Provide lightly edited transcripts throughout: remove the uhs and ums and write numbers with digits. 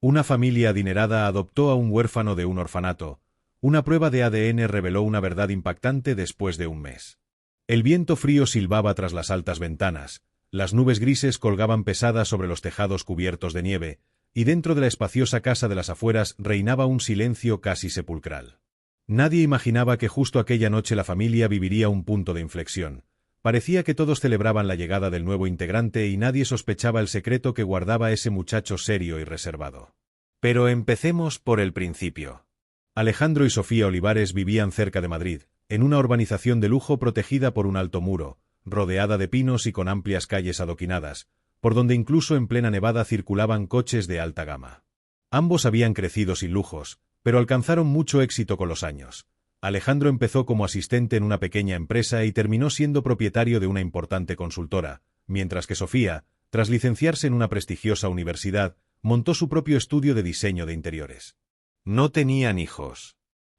Una familia adinerada adoptó a un huérfano de un orfanato. Una prueba de ADN reveló una verdad impactante después de un mes. El viento frío silbaba tras las altas ventanas, las nubes grises colgaban pesadas sobre los tejados cubiertos de nieve, y dentro de la espaciosa casa de las afueras reinaba un silencio casi sepulcral. Nadie imaginaba que justo aquella noche la familia viviría un punto de inflexión. Parecía que todos celebraban la llegada del nuevo integrante y nadie sospechaba el secreto que guardaba ese muchacho serio y reservado. Pero empecemos por el principio. Alejandro y Sofía Olivares vivían cerca de Madrid, en una urbanización de lujo protegida por un alto muro, rodeada de pinos y con amplias calles adoquinadas, por donde incluso en plena nevada circulaban coches de alta gama. Ambos habían crecido sin lujos, pero alcanzaron mucho éxito con los años. Alejandro empezó como asistente en una pequeña empresa y terminó siendo propietario de una importante consultora, mientras que Sofía, tras licenciarse en una prestigiosa universidad, montó su propio estudio de diseño de interiores. No tenían hijos.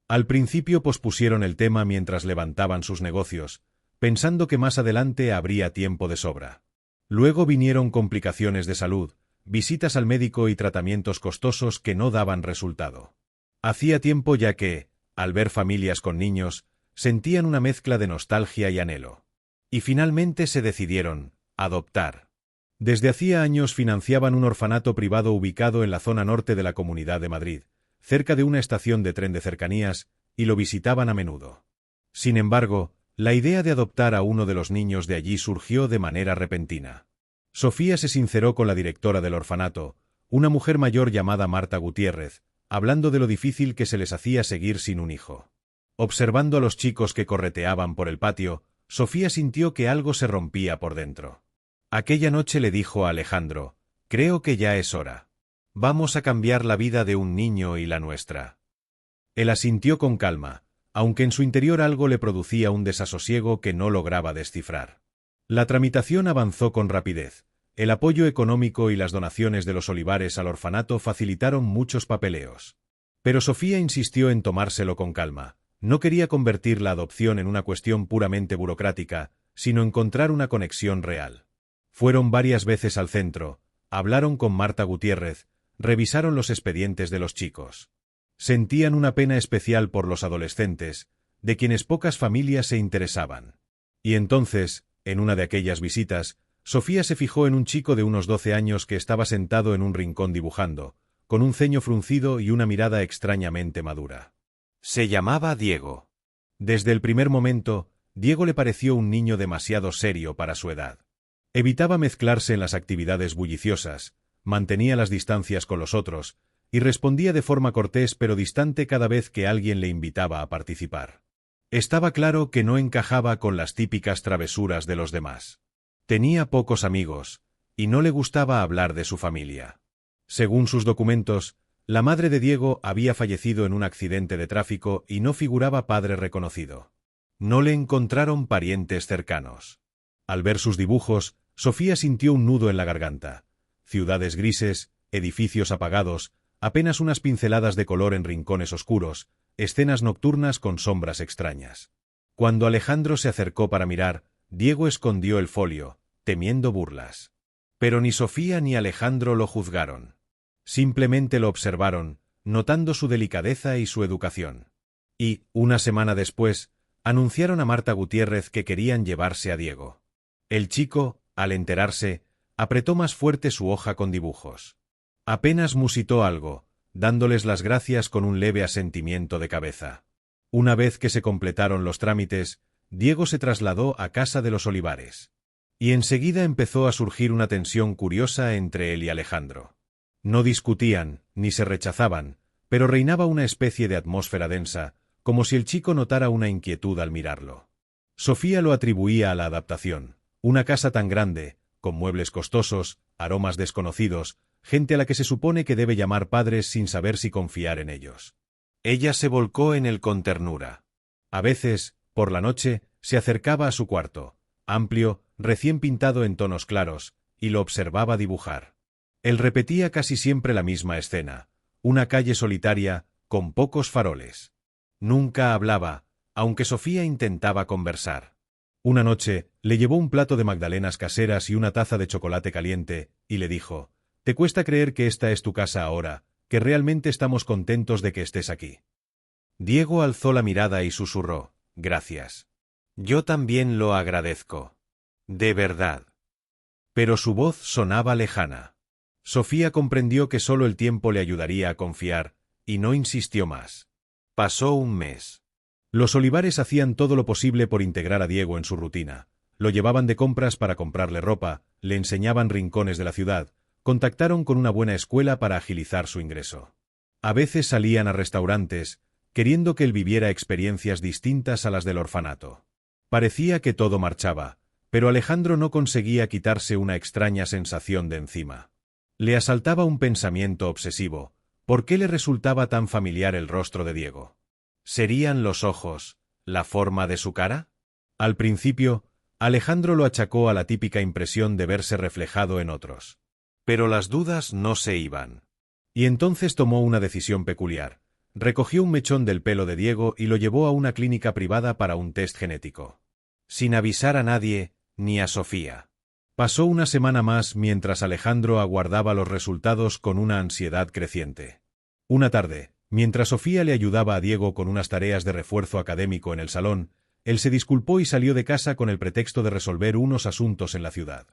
Al principio pospusieron el tema mientras levantaban sus negocios, pensando que más adelante habría tiempo de sobra. Luego vinieron complicaciones de salud, visitas al médico y tratamientos costosos que no daban resultado. Hacía tiempo ya que, al ver familias con niños, sentían una mezcla de nostalgia y anhelo. Y finalmente se decidieron adoptar. Desde hacía años financiaban un orfanato privado ubicado en la zona norte de la Comunidad de Madrid, cerca de una estación de tren de cercanías, y lo visitaban a menudo. Sin embargo, la idea de adoptar a uno de los niños de allí surgió de manera repentina. Sofía se sinceró con la directora del orfanato, una mujer mayor llamada Marta Gutiérrez, hablando de lo difícil que se les hacía seguir sin un hijo. Observando a los chicos que correteaban por el patio, Sofía sintió que algo se rompía por dentro. Aquella noche le dijo a Alejandro: «Creo que ya es hora. Vamos a cambiar la vida de un niño y la nuestra». Él asintió con calma, aunque en su interior algo le producía un desasosiego que no lograba descifrar. La tramitación avanzó con rapidez. El apoyo económico y las donaciones de los Olivares al orfanato facilitaron muchos papeleos. Pero Sofía insistió en tomárselo con calma. No quería convertir la adopción en una cuestión puramente burocrática, sino encontrar una conexión real. Fueron varias veces al centro, hablaron con Marta Gutiérrez, revisaron los expedientes de los chicos. Sentían una pena especial por los adolescentes, de quienes pocas familias se interesaban. Y entonces, en una de aquellas visitas, Sofía se fijó en un chico de unos 12 años que estaba sentado en un rincón dibujando, con un ceño fruncido y una mirada extrañamente madura. Se llamaba Diego. Desde el primer momento, Diego le pareció un niño demasiado serio para su edad. Evitaba mezclarse en las actividades bulliciosas, mantenía las distancias con los otros, y respondía de forma cortés pero distante cada vez que alguien le invitaba a participar. Estaba claro que no encajaba con las típicas travesuras de los demás. Tenía pocos amigos, y no le gustaba hablar de su familia. Según sus documentos, la madre de Diego había fallecido en un accidente de tráfico y no figuraba padre reconocido. No le encontraron parientes cercanos. Al ver sus dibujos, Sofía sintió un nudo en la garganta. Ciudades grises, edificios apagados, apenas unas pinceladas de color en rincones oscuros, escenas nocturnas con sombras extrañas. Cuando Alejandro se acercó para mirar, Diego escondió el folio, temiendo burlas. Pero ni Sofía ni Alejandro lo juzgaron. Simplemente lo observaron, notando su delicadeza y su educación. Y, una semana después, anunciaron a Marta Gutiérrez que querían llevarse a Diego. El chico, al enterarse, apretó más fuerte su hoja con dibujos. Apenas musitó algo, dándoles las gracias con un leve asentimiento de cabeza. Una vez que se completaron los trámites, Diego se trasladó a casa de los Olivares. Y enseguida empezó a surgir una tensión curiosa entre él y Alejandro. No discutían, ni se rechazaban, pero reinaba una especie de atmósfera densa, como si el chico notara una inquietud al mirarlo. Sofía lo atribuía a la adaptación. Una casa tan grande, con muebles costosos, aromas desconocidos, gente a la que se supone que debe llamar padres sin saber si confiar en ellos. Ella se volcó en él con ternura. A veces, por la noche, se acercaba a su cuarto, amplio, recién pintado en tonos claros, y lo observaba dibujar. Él repetía casi siempre la misma escena, una calle solitaria, con pocos faroles. Nunca hablaba, aunque Sofía intentaba conversar. Una noche, le llevó un plato de magdalenas caseras y una taza de chocolate caliente, y le dijo: «¿Te cuesta creer que esta es tu casa ahora, que realmente estamos contentos de que estés aquí. Diego alzó la mirada y susurró, gracias. Yo también lo agradezco. De verdad. Pero su voz sonaba lejana. Sofía comprendió que solo el tiempo le ayudaría a confiar, y no insistió más. Pasó un mes. Los Olivares hacían todo lo posible por integrar a Diego en su rutina. Lo llevaban de compras para comprarle ropa, le enseñaban rincones de la ciudad, contactaron con una buena escuela para agilizar su ingreso. A veces salían a restaurantes, queriendo que él viviera experiencias distintas a las del orfanato. Parecía que todo marchaba, pero Alejandro no conseguía quitarse una extraña sensación de encima. Le asaltaba un pensamiento obsesivo. ¿Por qué le resultaba tan familiar el rostro de Diego? ¿Serían los ojos, la forma de su cara? Al principio, Alejandro lo achacó a la típica impresión de verse reflejado en otros. Pero las dudas no se iban. Y entonces tomó una decisión peculiar. Recogió un mechón del pelo de Diego y lo llevó a una clínica privada para un test genético. Sin avisar a nadie, ni a Sofía. Pasó una semana más mientras Alejandro aguardaba los resultados con una ansiedad creciente. Una tarde, mientras Sofía le ayudaba a Diego con unas tareas de refuerzo académico en el salón, él se disculpó y salió de casa con el pretexto de resolver unos asuntos en la ciudad.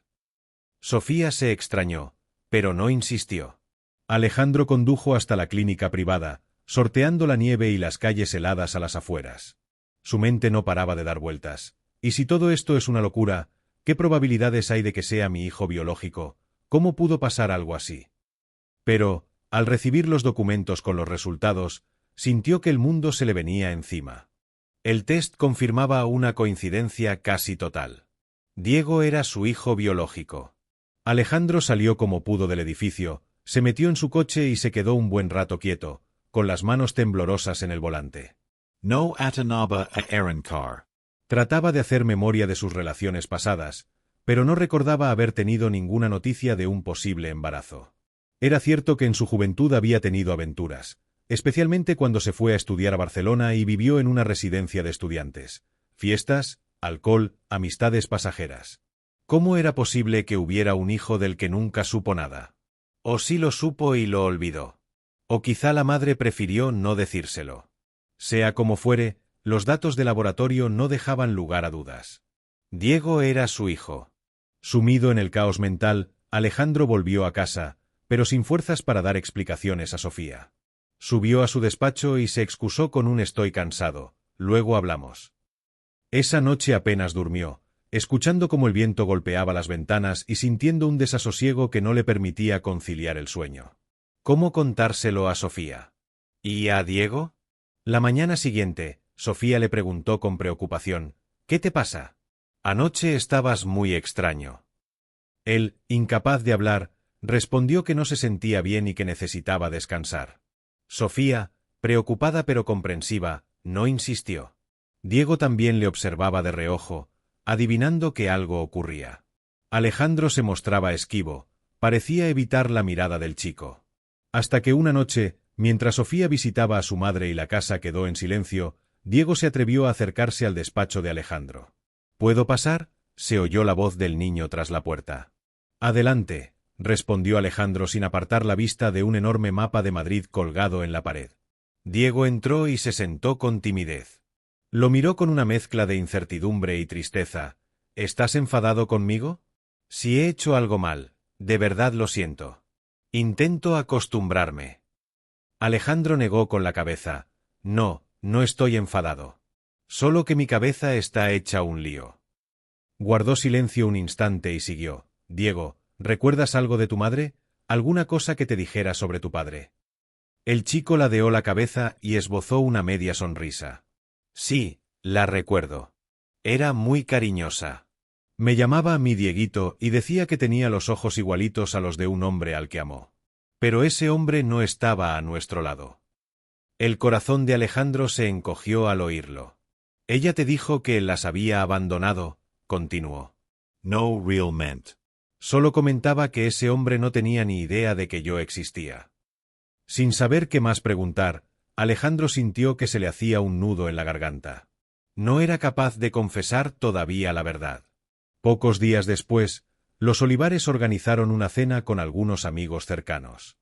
Sofía se extrañó, pero no insistió. Alejandro condujo hasta la clínica privada, sorteando la nieve y las calles heladas a las afueras. Su mente no paraba de dar vueltas. ¿Y si todo esto es una locura? ¿Qué probabilidades hay de que sea mi hijo biológico? ¿Cómo pudo pasar algo así? Pero, al recibir los documentos con los resultados, sintió que el mundo se le venía encima. El test confirmaba una coincidencia casi total. Diego era su hijo biológico. Alejandro salió como pudo del edificio, se metió en su coche y se quedó un buen rato quieto, con las manos temblorosas en el volante. No atanaba a Aaron. Trataba de hacer memoria de sus relaciones pasadas, pero no recordaba haber tenido ninguna noticia de un posible embarazo. Era cierto que en su juventud había tenido aventuras, especialmente cuando se fue a estudiar a Barcelona y vivió en una residencia de estudiantes. Fiestas, alcohol, amistades pasajeras. ¿Cómo era posible que hubiera un hijo del que nunca supo nada? O sí lo supo y lo olvidó. O quizá la madre prefirió no decírselo. Sea como fuere, los datos de laboratorio no dejaban lugar a dudas. Diego era su hijo. Sumido en el caos mental, Alejandro volvió a casa, pero sin fuerzas para dar explicaciones a Sofía. Subió a su despacho y se excusó con un estoy cansado, luego hablamos. Esa noche apenas durmió, escuchando cómo el viento golpeaba las ventanas y sintiendo un desasosiego que no le permitía conciliar el sueño. ¿Cómo contárselo a Sofía? ¿Y a Diego? La mañana siguiente, Sofía le preguntó con preocupación, ¿qué te pasa? Anoche estabas muy extraño. Él, incapaz de hablar, respondió que no se sentía bien y que necesitaba descansar. Sofía, preocupada pero comprensiva, no insistió. Diego también le observaba de reojo, adivinando que algo ocurría. Alejandro se mostraba esquivo, parecía evitar la mirada del chico. Hasta que una noche, mientras Sofía visitaba a su madre y la casa quedó en silencio, Diego se atrevió a acercarse al despacho de Alejandro. ¿Puedo pasar? Se oyó la voz del niño tras la puerta. Adelante, respondió Alejandro sin apartar la vista de un enorme mapa de Madrid colgado en la pared. Diego entró y se sentó con timidez. Lo miró con una mezcla de incertidumbre y tristeza. ¿Estás enfadado conmigo? Si he hecho algo mal, de verdad lo siento. Intento acostumbrarme. Alejandro negó con la cabeza. No, no estoy enfadado. Solo que mi cabeza está hecha un lío. Guardó silencio un instante y siguió. Diego, ¿recuerdas algo de tu madre? ¿Alguna cosa que te dijera sobre tu padre? El chico ladeó la cabeza y esbozó una media sonrisa. Sí, la recuerdo. Era muy cariñosa. Me llamaba mi Dieguito y decía que tenía los ojos igualitos a los de un hombre al que amó. Pero ese hombre no estaba a nuestro lado. El corazón de Alejandro se encogió al oírlo. Ella te dijo que las había abandonado, continuó. No realmente. Solo comentaba que ese hombre no tenía ni idea de que yo existía. Sin saber qué más preguntar, Alejandro sintió que se le hacía un nudo en la garganta. No era capaz de confesar todavía la verdad. Pocos días después, los Olivares organizaron una cena con algunos amigos cercanos.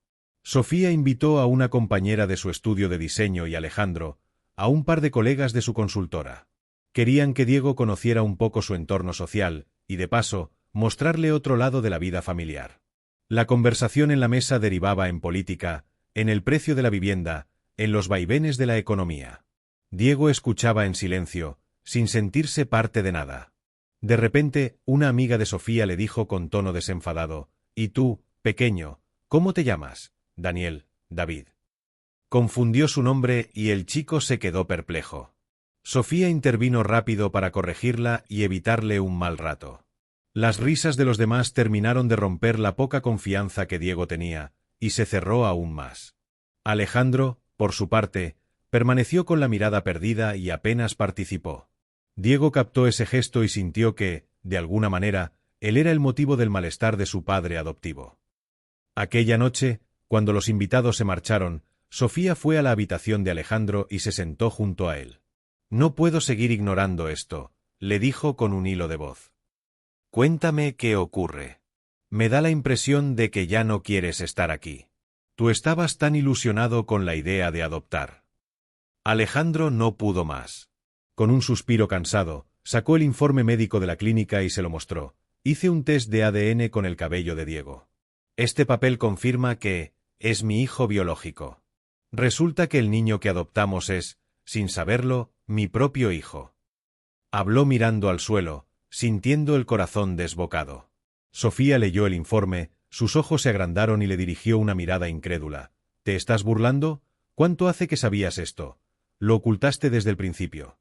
Sofía invitó a una compañera de su estudio de diseño y Alejandro, a un par de colegas de su consultora. Querían que Diego conociera un poco su entorno social, y de paso, mostrarle otro lado de la vida familiar. La conversación en la mesa derivaba en política, en el precio de la vivienda, en los vaivenes de la economía. Diego escuchaba en silencio, sin sentirse parte de nada. De repente, una amiga de Sofía le dijo con tono desenfadado: «¿Y tú, pequeño, cómo te llamas?» «Daniel, David». Confundió su nombre y el chico se quedó perplejo. Sofía intervino rápido para corregirla y evitarle un mal rato. Las risas de los demás terminaron de romper la poca confianza que Diego tenía, y se cerró aún más. Alejandro, por su parte, permaneció con la mirada perdida y apenas participó. Diego captó ese gesto y sintió que, de alguna manera, él era el motivo del malestar de su padre adoptivo. Aquella noche, cuando los invitados se marcharon, Sofía fue a la habitación de Alejandro y se sentó junto a él. «No puedo seguir ignorando esto», le dijo con un hilo de voz. «Cuéntame qué ocurre. Me da la impresión de que ya no quieres estar aquí. Tú estabas tan ilusionado con la idea de adoptar». Alejandro no pudo más. Con un suspiro cansado, sacó el informe médico de la clínica y se lo mostró. «Hice un test de ADN con el cabello de Diego. Este papel confirma que es mi hijo biológico. Resulta que el niño que adoptamos es, sin saberlo, mi propio hijo». Habló mirando al suelo, sintiendo el corazón desbocado. Sofía leyó el informe, sus ojos se agrandaron y le dirigió una mirada incrédula. «¿Te estás burlando? ¿Cuánto hace que sabías esto? Lo ocultaste desde el principio».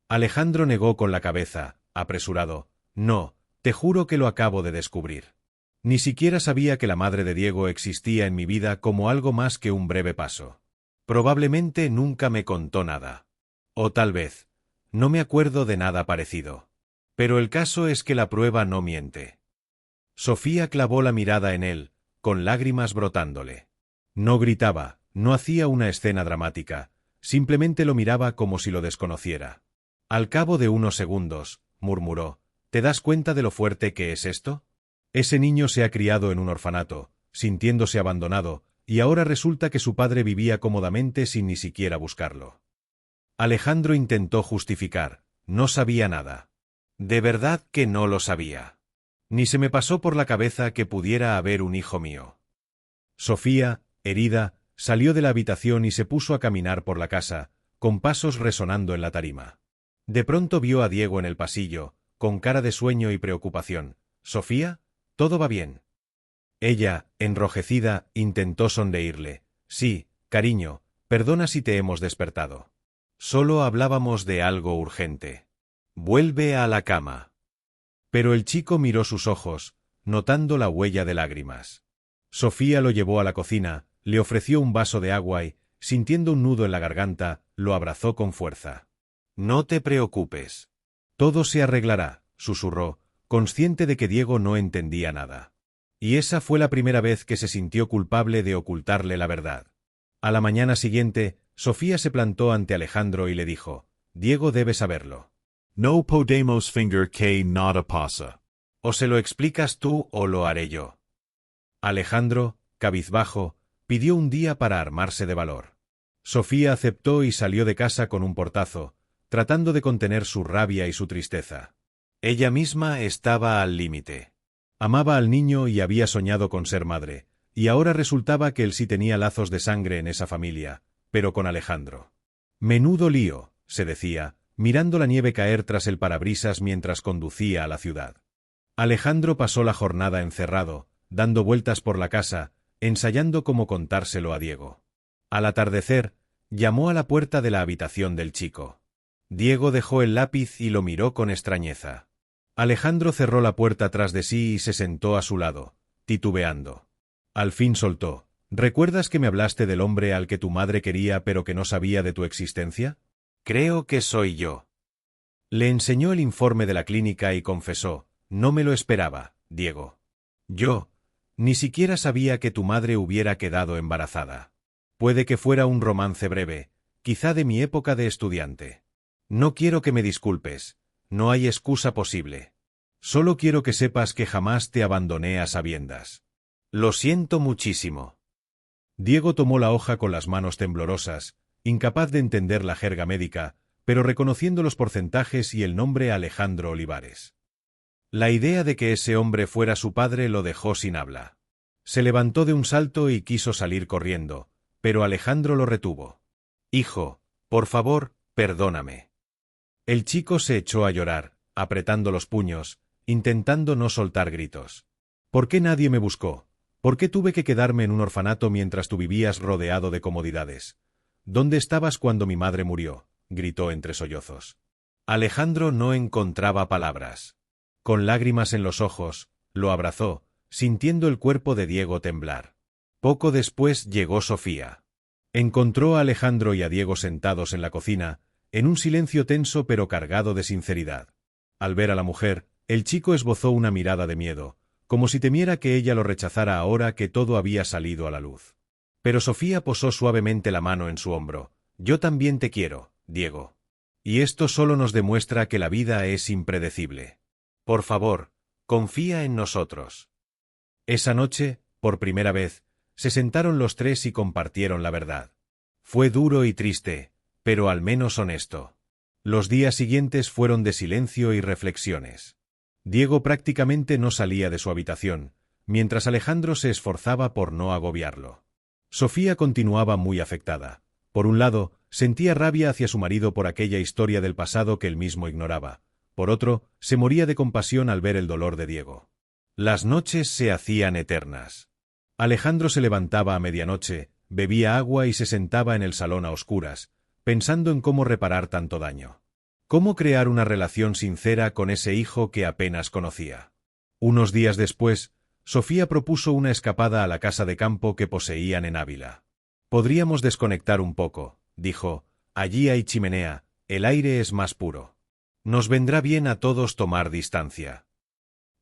Alejandro negó con la cabeza, apresurado. «No, te juro que lo acabo de descubrir. Ni siquiera sabía que la madre de Diego existía en mi vida como algo más que un breve paso. Probablemente nunca me contó nada. O tal vez, no me acuerdo de nada parecido. Pero el caso es que la prueba no miente». Sofía clavó la mirada en él, con lágrimas brotándole. No gritaba, no hacía una escena dramática, simplemente lo miraba como si lo desconociera. Al cabo de unos segundos, murmuró: «¿Te das cuenta de lo fuerte que es esto? Ese niño se ha criado en un orfanato, sintiéndose abandonado, y ahora resulta que su padre vivía cómodamente sin ni siquiera buscarlo». Alejandro intentó justificar: «No sabía nada. De verdad que no lo sabía. Ni se me pasó por la cabeza que pudiera haber un hijo mío». Sofía, herida, salió de la habitación y se puso a caminar por la casa, con pasos resonando en la tarima. De pronto vio a Diego en el pasillo, con cara de sueño y preocupación. «Sofía, ¿todo va bien?» Ella, enrojecida, intentó sonreírle. «Sí, cariño, perdona si te hemos despertado. Solo hablábamos de algo urgente. Vuelve a la cama». Pero el chico miró sus ojos, notando la huella de lágrimas. Sofía lo llevó a la cocina, le ofreció un vaso de agua y, sintiendo un nudo en la garganta, lo abrazó con fuerza. «No te preocupes. Todo se arreglará», susurró, consciente de que Diego no entendía nada. Y esa fue la primera vez que se sintió culpable de ocultarle la verdad. A la mañana siguiente, Sofía se plantó ante Alejandro y le dijo: «Diego debe saberlo. No podemos finger que nada pasa. O se lo explicas tú o lo haré yo». Alejandro, cabizbajo, pidió un día para armarse de valor. Sofía aceptó y salió de casa con un portazo, tratando de contener su rabia y su tristeza. Ella misma estaba al límite. Amaba al niño y había soñado con ser madre, y ahora resultaba que él sí tenía lazos de sangre en esa familia, pero con Alejandro. «Menudo lío», se decía, mirando la nieve caer tras el parabrisas mientras conducía a la ciudad. Alejandro pasó la jornada encerrado, dando vueltas por la casa, ensayando cómo contárselo a Diego. Al atardecer, llamó a la puerta de la habitación del chico. Diego dejó el lápiz y lo miró con extrañeza. Alejandro cerró la puerta tras de sí y se sentó a su lado, titubeando. Al fin soltó: «¿Recuerdas que me hablaste del hombre al que tu madre quería pero que no sabía de tu existencia? Creo que soy yo». Le enseñó el informe de la clínica y confesó: «No me lo esperaba, Diego. Yo ni siquiera sabía que tu madre hubiera quedado embarazada. Puede que fuera un romance breve, quizá de mi época de estudiante. No quiero que me disculpes, no hay excusa posible. Solo quiero que sepas que jamás te abandoné a sabiendas. Lo siento muchísimo». Diego tomó la hoja con las manos temblorosas, incapaz de entender la jerga médica, pero reconociendo los porcentajes y el nombre Alejandro Olivares. La idea de que ese hombre fuera su padre lo dejó sin habla. Se levantó de un salto y quiso salir corriendo, pero Alejandro lo retuvo. «Hijo, por favor, perdóname». El chico se echó a llorar, apretando los puños, intentando no soltar gritos. «¿Por qué nadie me buscó? ¿Por qué tuve que quedarme en un orfanato mientras tú vivías rodeado de comodidades? ¿Dónde estabas cuando mi madre murió?», gritó entre sollozos. Alejandro no encontraba palabras. Con lágrimas en los ojos, lo abrazó, sintiendo el cuerpo de Diego temblar. Poco después llegó Sofía. Encontró a Alejandro y a Diego sentados en la cocina, en un silencio tenso pero cargado de sinceridad. Al ver a la mujer, el chico esbozó una mirada de miedo, como si temiera que ella lo rechazara ahora que todo había salido a la luz. Pero Sofía posó suavemente la mano en su hombro. «Yo también te quiero, Diego. Y esto solo nos demuestra que la vida es impredecible. Por favor, confía en nosotros». Esa noche, por primera vez, se sentaron los tres y compartieron la verdad. Fue duro y triste, pero al menos honesto. Los días siguientes fueron de silencio y reflexiones. Diego prácticamente no salía de su habitación, mientras Alejandro se esforzaba por no agobiarlo. Sofía continuaba muy afectada. Por un lado, sentía rabia hacia su marido por aquella historia del pasado que él mismo ignoraba. Por otro, se moría de compasión al ver el dolor de Diego. Las noches se hacían eternas. Alejandro se levantaba a medianoche, bebía agua y se sentaba en el salón a oscuras, pensando en cómo reparar tanto daño. Cómo crear una relación sincera con ese hijo que apenas conocía. Unos días después, Sofía propuso una escapada a la casa de campo que poseían en Ávila. «Podríamos desconectar un poco», dijo. «Allí hay chimenea, el aire es más puro. Nos vendrá bien a todos tomar distancia».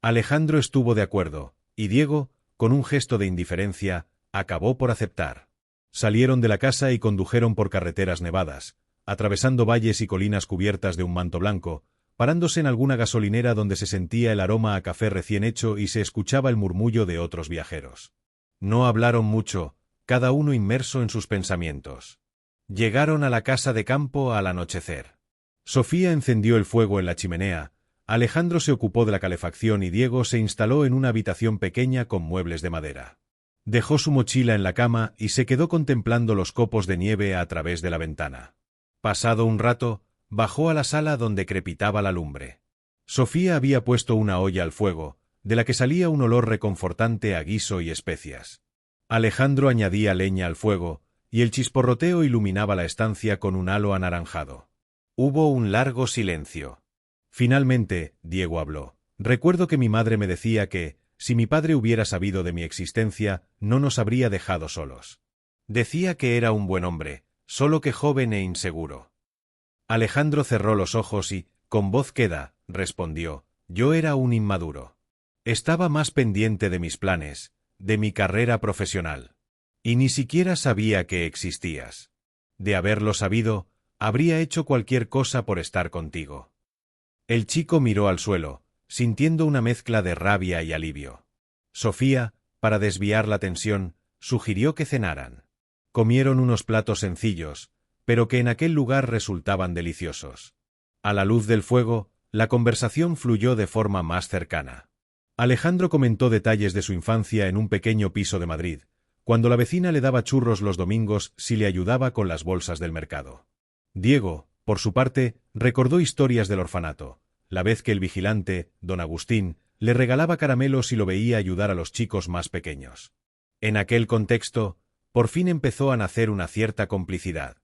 Alejandro estuvo de acuerdo, y Diego, con un gesto de indiferencia, acabó por aceptar. Salieron de la casa y condujeron por carreteras nevadas, atravesando valles y colinas cubiertas de un manto blanco, parándose en alguna gasolinera donde se sentía el aroma a café recién hecho y se escuchaba el murmullo de otros viajeros. No hablaron mucho, cada uno inmerso en sus pensamientos. Llegaron a la casa de campo al anochecer. Sofía encendió el fuego en la chimenea, Alejandro se ocupó de la calefacción y Diego se instaló en una habitación pequeña con muebles de madera. Dejó su mochila en la cama y se quedó contemplando los copos de nieve a través de la ventana. Pasado un rato, bajó a la sala donde crepitaba la lumbre. Sofía había puesto una olla al fuego, de la que salía un olor reconfortante a guiso y especias. Alejandro añadía leña al fuego, y el chisporroteo iluminaba la estancia con un halo anaranjado. Hubo un largo silencio. Finalmente, Diego habló. «Recuerdo que mi madre me decía que, si mi padre hubiera sabido de mi existencia, no nos habría dejado solos. Decía que era un buen hombre, solo que joven e inseguro». Alejandro cerró los ojos y, con voz queda, respondió: «Yo era un inmaduro. Estaba más pendiente de mis planes, de mi carrera profesional. Y ni siquiera sabía que existías. De haberlo sabido, habría hecho cualquier cosa por estar contigo». El chico miró al suelo, sintiendo una mezcla de rabia y alivio. Sofía, para desviar la tensión, sugirió que cenaran. Comieron unos platos sencillos, pero que en aquel lugar resultaban deliciosos. A la luz del fuego, la conversación fluyó de forma más cercana. Alejandro comentó detalles de su infancia en un pequeño piso de Madrid, cuando la vecina le daba churros los domingos si le ayudaba con las bolsas del mercado. Diego, por su parte, recordó historias del orfanato, la vez que el vigilante, don Agustín, le regalaba caramelos y lo veía ayudar a los chicos más pequeños. En aquel contexto, por fin empezó a nacer una cierta complicidad.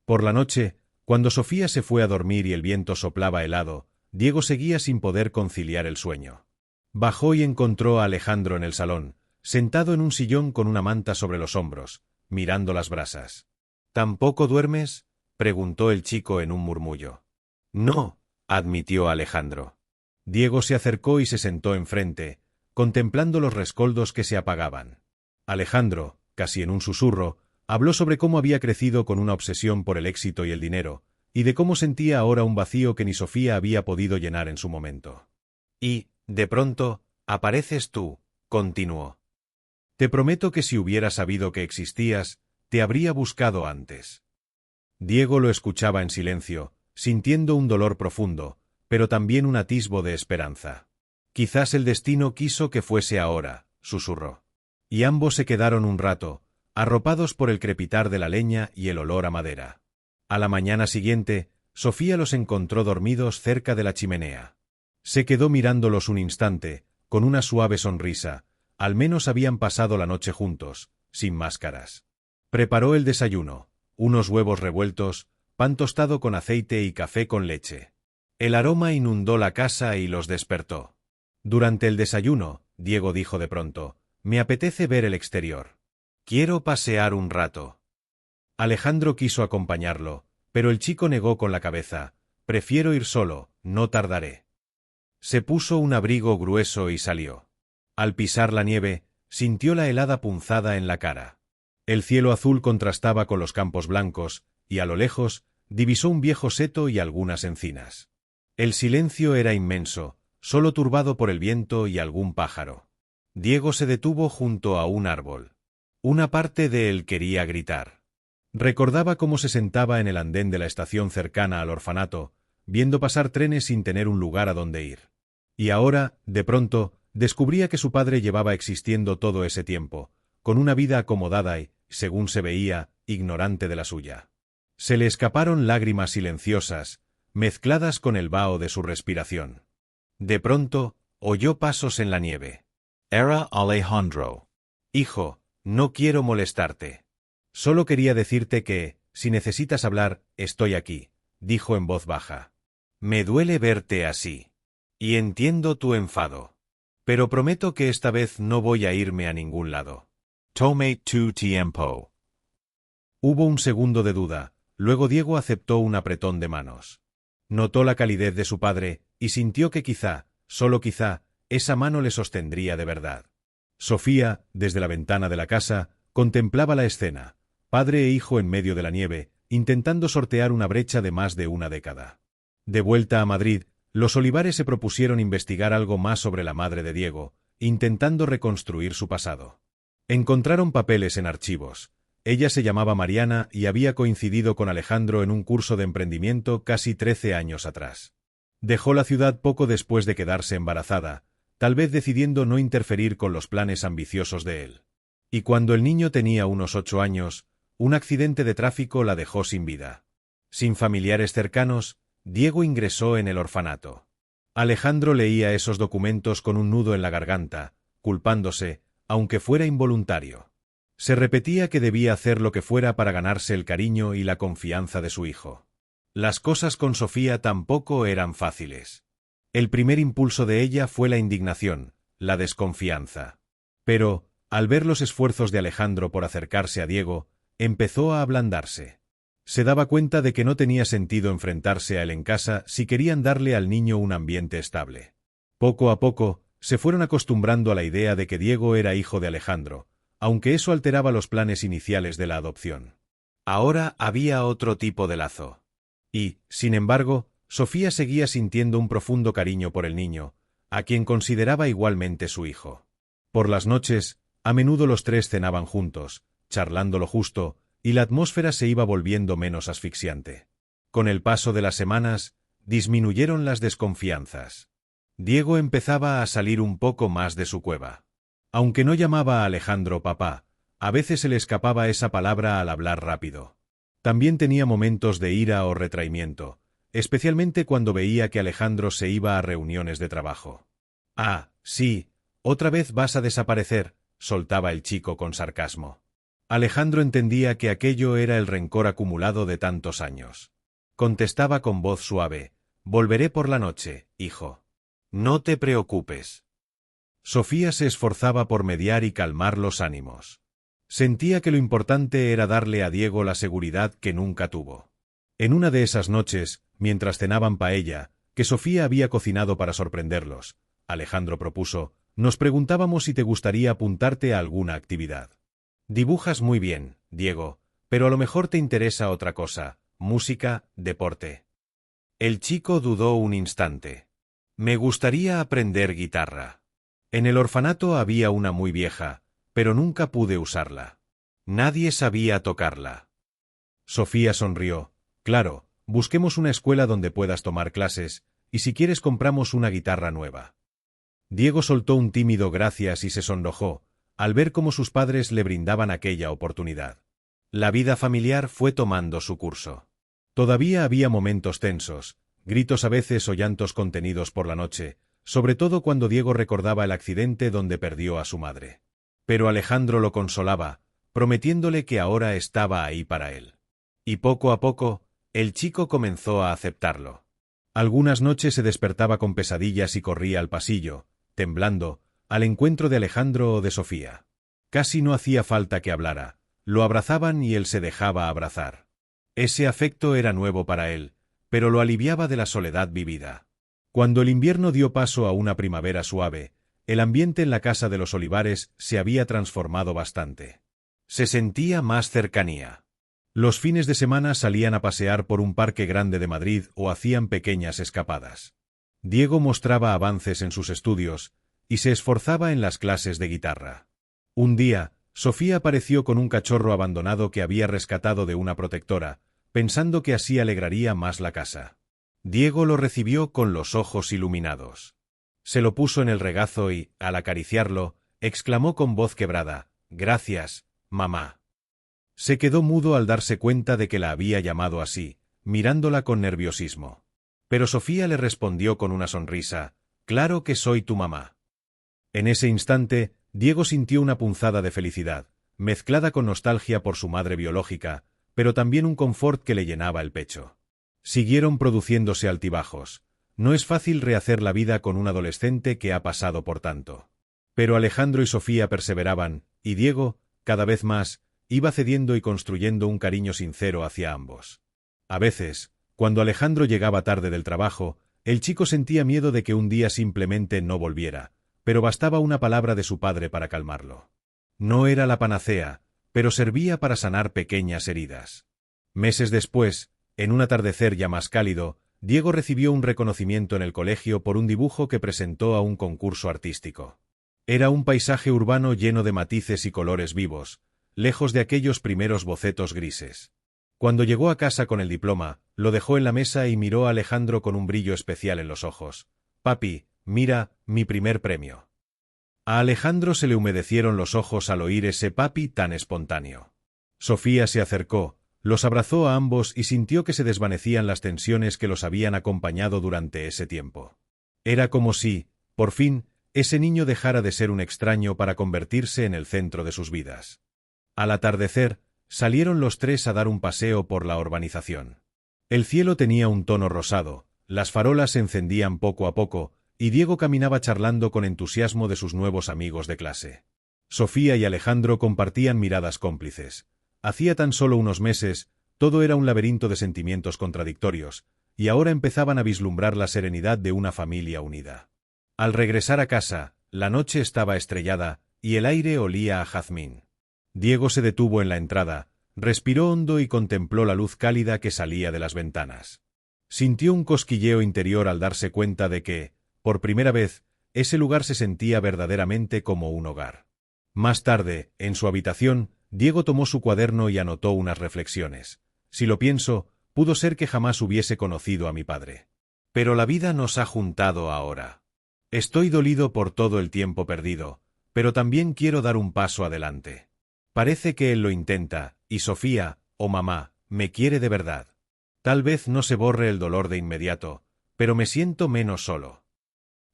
Por la noche, cuando Sofía se fue a dormir y el viento soplaba helado, Diego seguía sin poder conciliar el sueño. Bajó y encontró a Alejandro en el salón, sentado en un sillón con una manta sobre los hombros, mirando las brasas. «¿Tampoco duermes?», preguntó el chico en un murmullo. «No», admitió Alejandro. Diego se acercó y se sentó enfrente, contemplando los rescoldos que se apagaban. Alejandro, casi en un susurro, habló sobre cómo había crecido con una obsesión por el éxito y el dinero, y de cómo sentía ahora un vacío que ni Sofía había podido llenar en su momento. «Y, de pronto, apareces tú», continuó. Te prometo que si hubiera sabido que existías, te habría buscado antes. Diego lo escuchaba en silencio, sintiendo un dolor profundo, pero también un atisbo de esperanza. Quizás el destino quiso que fuese ahora, susurró. Y ambos se quedaron un rato, arropados por el crepitar de la leña y el olor a madera. A la mañana siguiente, Sofía los encontró dormidos cerca de la chimenea. Se quedó mirándolos un instante, con una suave sonrisa. Al menos habían pasado la noche juntos, sin máscaras. Preparó el desayuno, unos huevos revueltos, pan tostado con aceite y café con leche. El aroma inundó la casa y los despertó. Durante el desayuno, Diego dijo de pronto, «Me apetece ver el exterior. Quiero pasear un rato». Alejandro quiso acompañarlo, pero el chico negó con la cabeza, «Prefiero ir solo, no tardaré». Se puso un abrigo grueso y salió. Al pisar la nieve, sintió la helada punzada en la cara. El cielo azul contrastaba con los campos blancos, y a lo lejos, divisó un viejo seto y algunas encinas. El silencio era inmenso, solo turbado por el viento y algún pájaro. Diego se detuvo junto a un árbol. Una parte de él quería gritar. Recordaba cómo se sentaba en el andén de la estación cercana al orfanato, viendo pasar trenes sin tener un lugar a donde ir. Y ahora, de pronto, descubría que su padre llevaba existiendo todo ese tiempo, con una vida acomodada y, según se veía, ignorante de la suya. Se le escaparon lágrimas silenciosas, mezcladas con el vaho de su respiración. De pronto, oyó pasos en la nieve. Era Alejandro. «Hijo, no quiero molestarte. Solo quería decirte que, si necesitas hablar, estoy aquí», dijo en voz baja. «Me duele verte así. Y entiendo tu enfado. Pero prometo que esta vez no voy a irme a ningún lado». Tome tu tiempo. Hubo un segundo de duda, luego Diego aceptó un apretón de manos. Notó la calidez de su padre, y sintió que quizá, solo quizá, esa mano le sostendría de verdad. Sofía, desde la ventana de la casa, contemplaba la escena, padre e hijo en medio de la nieve, intentando sortear una brecha de más de una década. De vuelta a Madrid, los Olivares se propusieron investigar algo más sobre la madre de Diego, intentando reconstruir su pasado. Encontraron papeles en archivos. Ella se llamaba Mariana y había coincidido con Alejandro en un curso de emprendimiento casi 13 años atrás. Dejó la ciudad poco después de quedarse embarazada, tal vez decidiendo no interferir con los planes ambiciosos de él. Y cuando el niño tenía unos 8 años, un accidente de tráfico la dejó sin vida. Sin familiares cercanos, Diego ingresó en el orfanato. Alejandro leía esos documentos con un nudo en la garganta, culpándose, aunque fuera involuntario. Se repetía que debía hacer lo que fuera para ganarse el cariño y la confianza de su hijo. Las cosas con Sofía tampoco eran fáciles. El primer impulso de ella fue la indignación, la desconfianza. Pero, al ver los esfuerzos de Alejandro por acercarse a Diego, empezó a ablandarse. Se daba cuenta de que no tenía sentido enfrentarse a él en casa si querían darle al niño un ambiente estable. Poco a poco, se fueron acostumbrando a la idea de que Diego era hijo de Alejandro, aunque eso alteraba los planes iniciales de la adopción. Ahora había otro tipo de lazo. Y, sin embargo, Sofía seguía sintiendo un profundo cariño por el niño, a quien consideraba igualmente su hijo. Por las noches, a menudo los tres cenaban juntos, charlando lo justo, y la atmósfera se iba volviendo menos asfixiante. Con el paso de las semanas, disminuyeron las desconfianzas. Diego empezaba a salir un poco más de su cueva. Aunque no llamaba a Alejandro papá, a veces se le escapaba esa palabra al hablar rápido. También tenía momentos de ira o retraimiento, especialmente cuando veía que Alejandro se iba a reuniones de trabajo. «Ah, sí, otra vez vas a desaparecer», soltaba el chico con sarcasmo. Alejandro entendía que aquello era el rencor acumulado de tantos años. Contestaba con voz suave, «Volveré por la noche, hijo. No te preocupes». Sofía se esforzaba por mediar y calmar los ánimos. Sentía que lo importante era darle a Diego la seguridad que nunca tuvo. En una de esas noches, mientras cenaban paella, que Sofía había cocinado para sorprenderlos, Alejandro propuso, «Nos preguntábamos si te gustaría apuntarte a alguna actividad. Dibujas muy bien, Diego, pero a lo mejor te interesa otra cosa, música, deporte». El chico dudó un instante. «Me gustaría aprender guitarra». En el orfanato había una muy vieja, pero nunca pude usarla. Nadie sabía tocarla. Sofía sonrió. Claro, busquemos una escuela donde puedas tomar clases, y si quieres compramos una guitarra nueva. Diego soltó un tímido gracias y se sonrojó, al ver cómo sus padres le brindaban aquella oportunidad. La vida familiar fue tomando su curso. Todavía había momentos tensos, gritos a veces o llantos contenidos por la noche, sobre todo cuando Diego recordaba el accidente donde perdió a su madre. Pero Alejandro lo consolaba, prometiéndole que ahora estaba ahí para él. Y poco a poco, el chico comenzó a aceptarlo. Algunas noches se despertaba con pesadillas y corría al pasillo, temblando, al encuentro de Alejandro o de Sofía. Casi no hacía falta que hablara, lo abrazaban y él se dejaba abrazar. Ese afecto era nuevo para él, pero lo aliviaba de la soledad vivida. Cuando el invierno dio paso a una primavera suave, el ambiente en la casa de los Olivares se había transformado bastante. Se sentía más cercanía. Los fines de semana salían a pasear por un parque grande de Madrid o hacían pequeñas escapadas. Diego mostraba avances en sus estudios y se esforzaba en las clases de guitarra. Un día, Sofía apareció con un cachorro abandonado que había rescatado de una protectora, pensando que así alegraría más la casa. Diego lo recibió con los ojos iluminados. Se lo puso en el regazo y, al acariciarlo, exclamó con voz quebrada: «Gracias, mamá». Se quedó mudo al darse cuenta de que la había llamado así, mirándola con nerviosismo. Pero Sofía le respondió con una sonrisa: «Claro que soy tu mamá». En ese instante, Diego sintió una punzada de felicidad, mezclada con nostalgia por su madre biológica, pero también un confort que le llenaba el pecho. Siguieron produciéndose altibajos. No es fácil rehacer la vida con un adolescente que ha pasado por tanto. Pero Alejandro y Sofía perseveraban, y Diego, cada vez más, iba cediendo y construyendo un cariño sincero hacia ambos. A veces, cuando Alejandro llegaba tarde del trabajo, el chico sentía miedo de que un día simplemente no volviera, pero bastaba una palabra de su padre para calmarlo. No era la panacea, pero servía para sanar pequeñas heridas. Meses después, en un atardecer ya más cálido, Diego recibió un reconocimiento en el colegio por un dibujo que presentó a un concurso artístico. Era un paisaje urbano lleno de matices y colores vivos, lejos de aquellos primeros bocetos grises. Cuando llegó a casa con el diploma, lo dejó en la mesa y miró a Alejandro con un brillo especial en los ojos. «Papi, mira, mi primer premio». A Alejandro se le humedecieron los ojos al oír ese papi tan espontáneo. Sofía se acercó, los abrazó a ambos y sintió que se desvanecían las tensiones que los habían acompañado durante ese tiempo. Era como si, por fin, ese niño dejara de ser un extraño para convertirse en el centro de sus vidas. Al atardecer, salieron los tres a dar un paseo por la urbanización. El cielo tenía un tono rosado, las farolas se encendían poco a poco, y Diego caminaba charlando con entusiasmo de sus nuevos amigos de clase. Sofía y Alejandro compartían miradas cómplices. Hacía tan solo unos meses, todo era un laberinto de sentimientos contradictorios, y ahora empezaban a vislumbrar la serenidad de una familia unida. Al regresar a casa, la noche estaba estrellada, y el aire olía a jazmín. Diego se detuvo en la entrada, respiró hondo y contempló la luz cálida que salía de las ventanas. Sintió un cosquilleo interior al darse cuenta de que, por primera vez, ese lugar se sentía verdaderamente como un hogar. Más tarde, en su habitación, Diego tomó su cuaderno y anotó unas reflexiones. Si lo pienso, pudo ser que jamás hubiese conocido a mi padre. Pero la vida nos ha juntado ahora. Estoy dolido por todo el tiempo perdido, pero también quiero dar un paso adelante. Parece que él lo intenta, y Sofía, o mamá, me quiere de verdad. Tal vez no se borre el dolor de inmediato, pero me siento menos solo.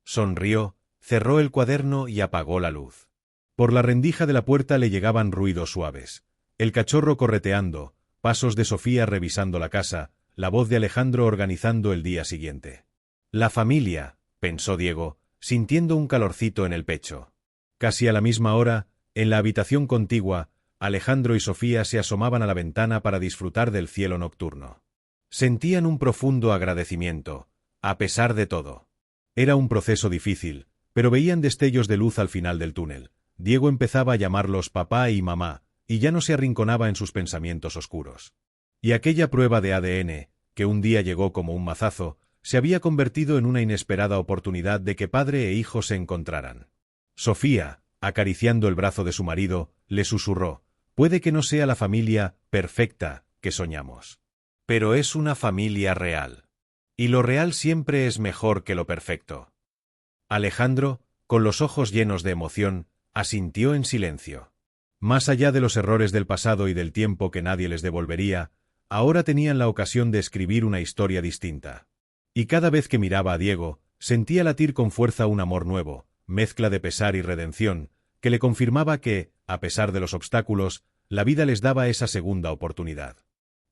Sonrió, cerró el cuaderno y apagó la luz. Por la rendija de la puerta le llegaban ruidos suaves. El cachorro correteando, pasos de Sofía revisando la casa, la voz de Alejandro organizando el día siguiente. La familia, pensó Diego, sintiendo un calorcito en el pecho. Casi a la misma hora, en la habitación contigua, Alejandro y Sofía se asomaban a la ventana para disfrutar del cielo nocturno. Sentían un profundo agradecimiento, a pesar de todo. Era un proceso difícil, pero veían destellos de luz al final del túnel. Diego empezaba a llamarlos papá y mamá, y ya no se arrinconaba en sus pensamientos oscuros. Y aquella prueba de ADN, que un día llegó como un mazazo, se había convertido en una inesperada oportunidad de que padre e hijo se encontraran. Sofía, acariciando el brazo de su marido, le susurró: «Puede que no sea la familia perfecta que soñamos, pero es una familia real. Y lo real siempre es mejor que lo perfecto». Alejandro, con los ojos llenos de emoción, asintió en silencio. Más allá de los errores del pasado y del tiempo que nadie les devolvería, ahora tenían la ocasión de escribir una historia distinta. Y cada vez que miraba a Diego, sentía latir con fuerza un amor nuevo, mezcla de pesar y redención, que le confirmaba que, a pesar de los obstáculos, la vida les daba esa segunda oportunidad.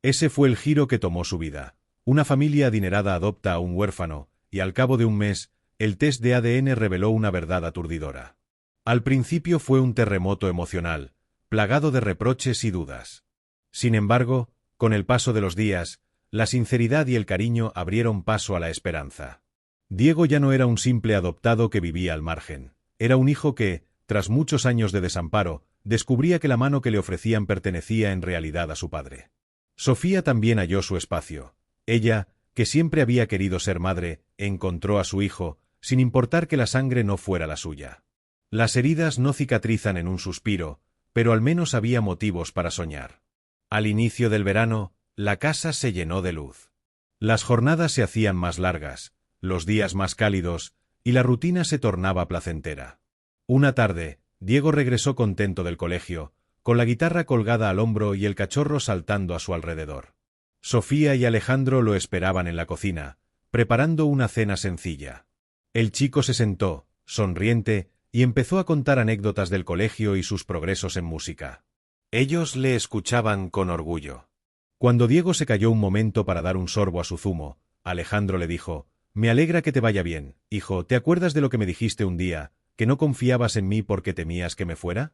Ese fue el giro que tomó su vida. Una familia adinerada adopta a un huérfano, y al cabo de un mes, el test de ADN reveló una verdad aturdidora. Al principio fue un terremoto emocional, plagado de reproches y dudas. Sin embargo, con el paso de los días, la sinceridad y el cariño abrieron paso a la esperanza. Diego ya no era un simple adoptado que vivía al margen. Era un hijo que, tras muchos años de desamparo, descubría que la mano que le ofrecían pertenecía en realidad a su padre. Sofía también halló su espacio. Ella, que siempre había querido ser madre, encontró a su hijo, sin importar que la sangre no fuera la suya. Las heridas no cicatrizan en un suspiro, pero al menos había motivos para soñar. Al inicio del verano, la casa se llenó de luz. Las jornadas se hacían más largas, los días más cálidos, y la rutina se tornaba placentera. Una tarde, Diego regresó contento del colegio, con la guitarra colgada al hombro y el cachorro saltando a su alrededor. Sofía y Alejandro lo esperaban en la cocina, preparando una cena sencilla. El chico se sentó, sonriente, y empezó a contar anécdotas del colegio y sus progresos en música. Ellos le escuchaban con orgullo. Cuando Diego se calló un momento para dar un sorbo a su zumo, Alejandro le dijo: «Me alegra que te vaya bien, hijo. ¿Te acuerdas de lo que me dijiste un día, que no confiabas en mí porque temías que me fuera?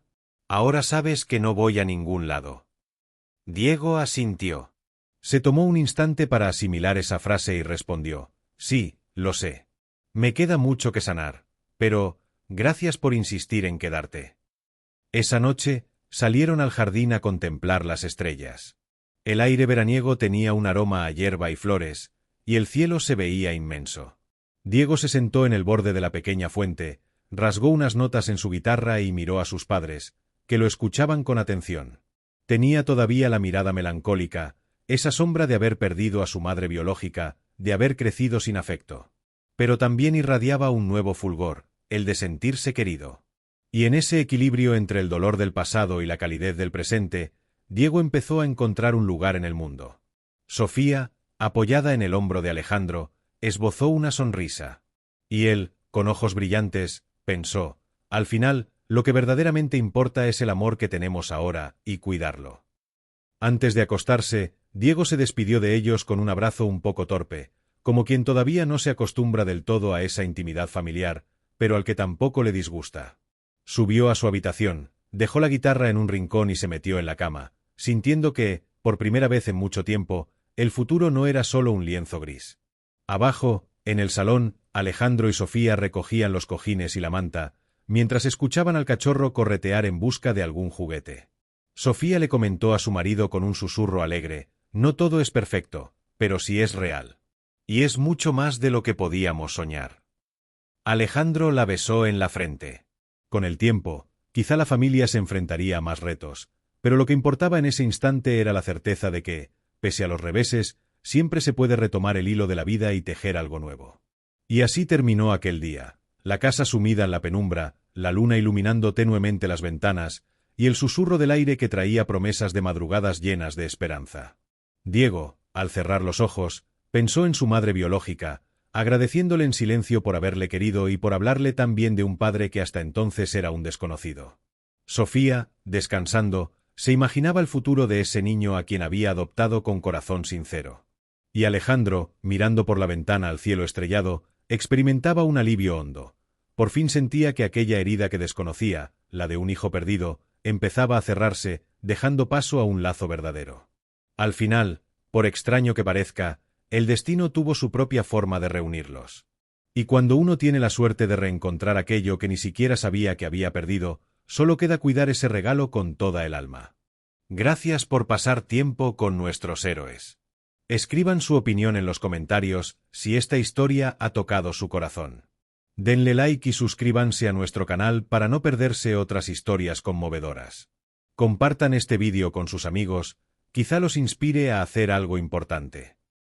Ahora sabes que no voy a ningún lado». Diego asintió. Se tomó un instante para asimilar esa frase y respondió: «Sí, lo sé. Me queda mucho que sanar, pero gracias por insistir en quedarte». Esa noche, salieron al jardín a contemplar las estrellas. El aire veraniego tenía un aroma a hierba y flores, y el cielo se veía inmenso. Diego se sentó en el borde de la pequeña fuente, rasgó unas notas en su guitarra y miró a sus padres, que lo escuchaban con atención. Tenía todavía la mirada melancólica, esa sombra de haber perdido a su madre biológica, de haber crecido sin afecto. Pero también irradiaba un nuevo fulgor, el de sentirse querido. Y en ese equilibrio entre el dolor del pasado y la calidez del presente, Diego empezó a encontrar un lugar en el mundo. Sofía, apoyada en el hombro de Alejandro, esbozó una sonrisa. Y él, con ojos brillantes, pensó: al final, lo que verdaderamente importa es el amor que tenemos ahora, y cuidarlo. Antes de acostarse, Diego se despidió de ellos con un abrazo un poco torpe, como quien todavía no se acostumbra del todo a esa intimidad familiar, pero al que tampoco le disgusta. Subió a su habitación, dejó la guitarra en un rincón y se metió en la cama, sintiendo que, por primera vez en mucho tiempo, el futuro no era solo un lienzo gris. Abajo, en el salón, Alejandro y Sofía recogían los cojines y la manta, mientras escuchaban al cachorro corretear en busca de algún juguete. Sofía le comentó a su marido con un susurro alegre: «No todo es perfecto, pero sí es real. Y es mucho más de lo que podíamos soñar». Alejandro la besó en la frente. Con el tiempo, quizá la familia se enfrentaría a más retos, pero lo que importaba en ese instante era la certeza de que, pese a los reveses, siempre se puede retomar el hilo de la vida y tejer algo nuevo. Y así terminó aquel día, la casa sumida en la penumbra, la luna iluminando tenuemente las ventanas, y el susurro del aire que traía promesas de madrugadas llenas de esperanza. Diego, al cerrar los ojos, pensó en su madre biológica, agradeciéndole en silencio por haberle querido y por hablarle tan bien de un padre que hasta entonces era un desconocido. Sofía, descansando, se imaginaba el futuro de ese niño a quien había adoptado con corazón sincero. Y Alejandro, mirando por la ventana al cielo estrellado, experimentaba un alivio hondo. Por fin sentía que aquella herida que desconocía, la de un hijo perdido, empezaba a cerrarse, dejando paso a un lazo verdadero. Al final, por extraño que parezca, el destino tuvo su propia forma de reunirlos. Y cuando uno tiene la suerte de reencontrar aquello que ni siquiera sabía que había perdido, solo queda cuidar ese regalo con toda el alma. Gracias por pasar tiempo con nuestros héroes. Escriban su opinión en los comentarios si esta historia ha tocado su corazón. Denle like y suscríbanse a nuestro canal para no perderse otras historias conmovedoras. Compartan este vídeo con sus amigos, quizá los inspire a hacer algo importante.